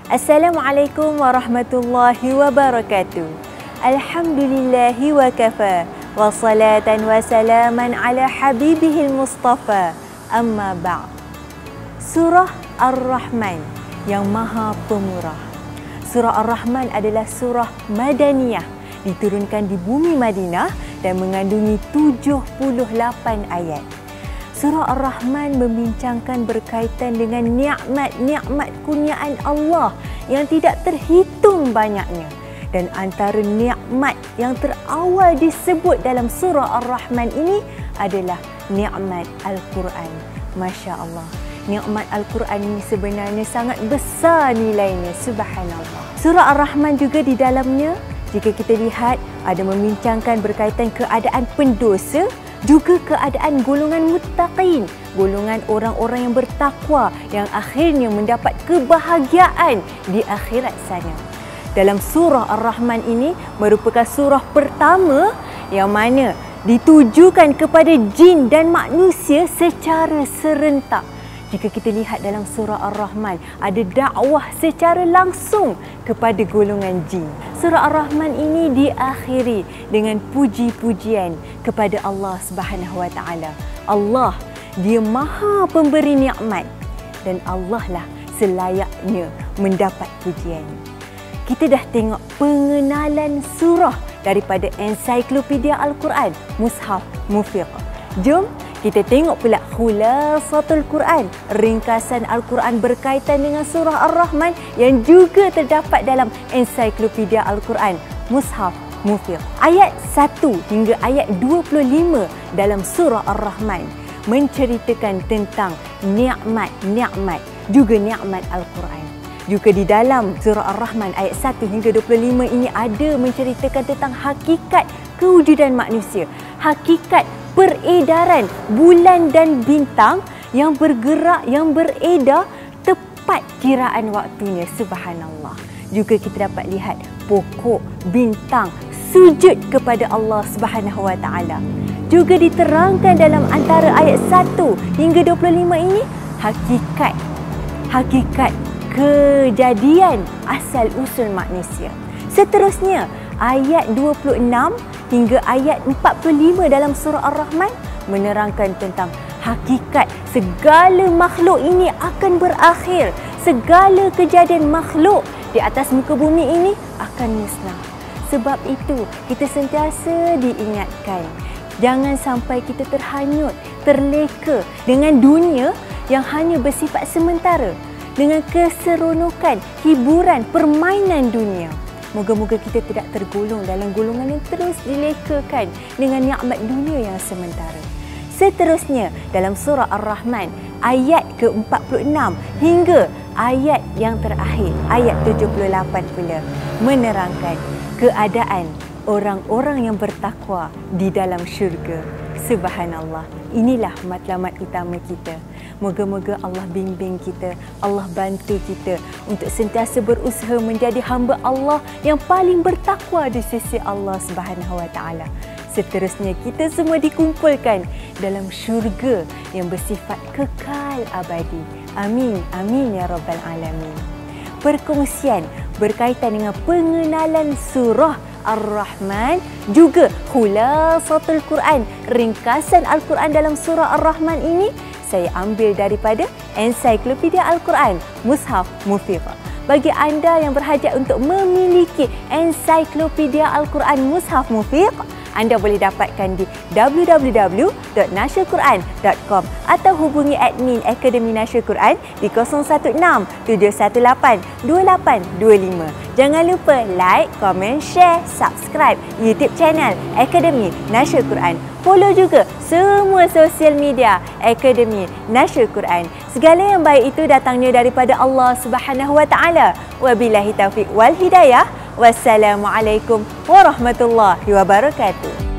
Assalamualaikum warahmatullahi wabarakatuh. Alhamdulillahi wa kafa. Wa salatan wa salaman ala habibihil mustafa. Amma ba'd. Surah Ar-Rahman yang maha pemurah. Surah Ar-Rahman adalah surah Madaniyah, diturunkan di bumi Madinah dan mengandungi 78 ayat. Surah Ar-Rahman membincangkan berkaitan dengan nikmat-nikmat kurniaan Allah yang tidak terhitung banyaknya. Dan antara nikmat yang terawal disebut dalam surah Ar-Rahman ini adalah nikmat Al-Quran. Masya Allah. Nikmat Al-Quran ini sebenarnya sangat besar nilainya. Subhanallah. Surah Ar-Rahman juga di dalamnya, jika kita lihat, ada membincangkan berkaitan keadaan pendosa, juga keadaan golongan muttaqin, golongan orang-orang yang bertakwa yang akhirnya mendapat kebahagiaan di akhirat sana. Dalam surah Ar-Rahman ini merupakan surah pertama yang mana ditujukan kepada jin dan manusia secara serentak. Jika kita lihat dalam surah Ar-Rahman, ada dakwah secara langsung kepada golongan jin. Surah Ar-Rahman ini diakhiri dengan puji-pujian kepada Allah Subhanahu Wa Taala. Allah, Dia Maha Pemberi nikmat dan Allah lah selayaknya mendapat pujian. Kita dah tengok pengenalan surah daripada Ensiklopedia Al-Quran, Mushaf Mufiq. Jom kita tengok pula Khulasatul Quran, ringkasan Al-Quran berkaitan dengan surah Ar-Rahman yang juga terdapat dalam Ensiklopedia Al-Quran, Mushaf Mufiq. Ayat 1 hingga ayat 25 dalam surah Ar-Rahman menceritakan tentang nikmat-nikmat, juga nikmat Al-Quran. Juga di dalam surah Ar-Rahman ayat 1 hingga 25 ini ada menceritakan tentang hakikat kewujudan manusia, hakikat peredaran bulan dan bintang yang bergerak, yang beredar tepat kiraan waktunya. Subhanallah. Juga kita dapat lihat pokok, bintang sujud kepada Allah Subhanahu Wa Taala. Juga diterangkan dalam antara ayat 1 hingga 25 ini hakikat kejadian asal usul manusia. Seterusnya ayat 26 hingga ayat 45 dalam surah Ar-Rahman menerangkan tentang hakikat segala makhluk ini akan berakhir. Segala kejadian makhluk di atas muka bumi ini akan musnah. Sebab itu kita sentiasa diingatkan, jangan sampai kita terhanyut, terleka dengan dunia yang hanya bersifat sementara, dengan keseronokan, hiburan, permainan dunia. Moga-moga kita tidak tergolong dalam golongan yang terus dilekakan dengan nikmat dunia yang sementara. Seterusnya dalam surah Ar-Rahman ayat ke-46 hingga ayat yang terakhir, ayat 78 pula, menerangkan keadaan orang-orang yang bertakwa di dalam syurga. Subhanallah. Inilah matlamat utama kita. Moga-moga Allah bimbing kita, Allah bantu kita untuk sentiasa berusaha menjadi hamba Allah yang paling bertakwa di sisi Allah Subhanahu Wa Taala. Seterusnya kita semua dikumpulkan dalam syurga yang bersifat kekal abadi. Amin, amin ya rabbal alamin. Perkongsian berkaitan dengan pengenalan surah Ar-Rahman, juga Khulasatul Quran, ringkasan Al-Quran dalam surah Ar-Rahman ini saya ambil daripada Ensiklopedia Al-Quran, Mushaf Mufiq. Bagi anda yang berhajat untuk memiliki Ensiklopedia Al-Quran Mushaf Mufiq, anda boleh dapatkan di www.nashrquran.com atau hubungi admin Akademi Nashr Quran di 016 718 2825. Jangan lupa like, komen, share, subscribe YouTube channel Akademi Nashr Quran. Follow juga semua sosial media Akademi Nashr Quran. Segala yang baik itu datangnya daripada Allah Subhanahu Wa Taala. Wabillahi taufiq wal hidayah. Wassalamualaikum warahmatullahi wabarakatuh.